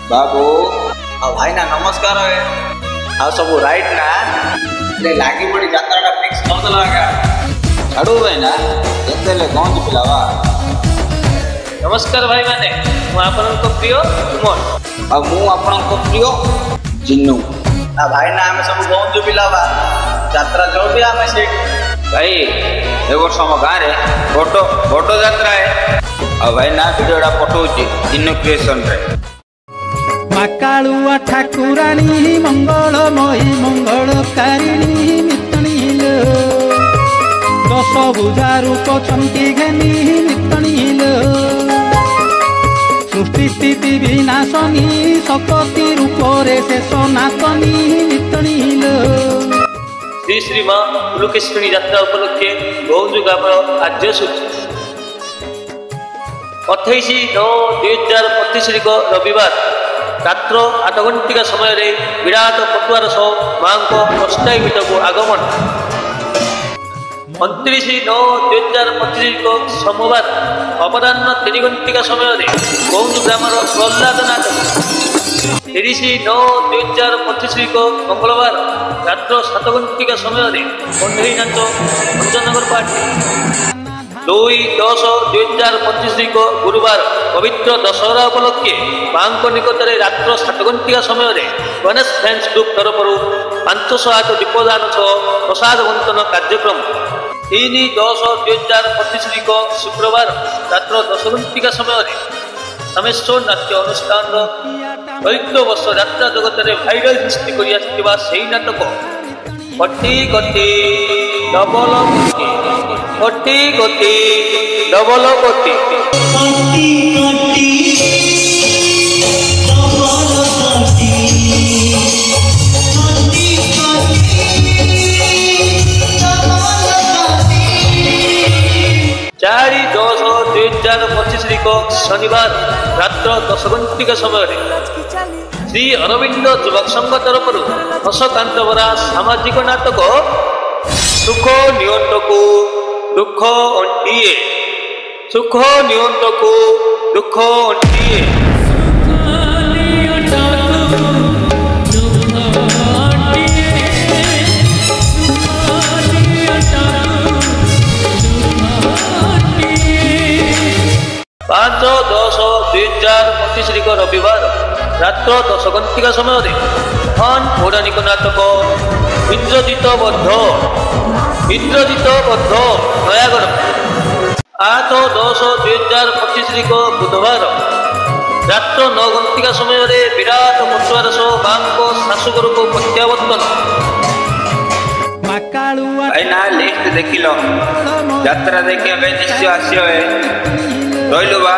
बाबू भाई ना नमस्कार सब राइट ना लागी पड़ी यात्रा फिक्स कर लगा छाड़ू भाई ना जते गंज पिलावा। नमस्कार भाई माने आपन प्रिय सुमन आ मु आपन प्रिय जिन्नू आ भाई ना आम सब गंज पिलावा यात्रा जो भी आम से भाई ए वर्ष हम गाँव में बड़ यात्रा है आ भाई ना वीडियोटा पठाऊँ जिन्नू क्रिएशन रे। माकालुआ ठाकुराणी मंगलमयी मंगलकारिणी मितणील दश भुजा रूप चंकी घेनी मितणील सृष्टि स्थिति विनाशनी सकती रूपरे शेष नातनी मितणील। श्री श्री माँ उलुकेश्वरी यात्रा उपलक्षे गौंज ग्राम आद्यसूची 28/9/2025 रविवार रात्र 8 घंटिका समय विराट पटुआर सह माँ अष्टाई पीठ को आगमन। 29/9/2025 सोमवार अपराह्न 3 घंटिका समय गौंज ग्राम प्रहलाद नाटक। 30/9/2025 मंगलवार रात्र 7 घंटिका समय कंधई नाच भंजनगर पार्टी। 2/10/2025 गुरुवार पवित्र दशहरा उपलक्षे माँ निकट में रात्र 7 घंटिका समय गणेश फैंस ग्रुप तरफ 508 दीपदान प्रसाद बंटन कार्यक्रम। 3/10/2025 शुक्रवार रात्र 10 घंटिका समय रामेश्वर नाट्य अनुष्ठान चैत्र वर्ष यात्रा जगत में भाइराल सृष्टि कर नाटक कटी कटी डबल कटी कटी डबल कटी 4/10/2025 शनिवार रात्र 10 घंटिका समय श्री अरविंद युवक संघ तरफ हसकांत बरा सामाजिक नाटक सुख नियंतकु दुख अंटिए सुख नियंतकु दुख अंटिए। 5/10/2025 रविवार रात्र 10 घंटिका समय महान पौराणिक नाटक इंद्रजित बद्ध नयागढ़। 8/10/2025 बुधवार रात्र 9 घंटिका समय विराट पटुआर सह माँ को शाशुघर को प्रत्यावर्तन। भाई ना लिस्ट देख लो यात्रा देखिए निश्चय आसियो है रही बा।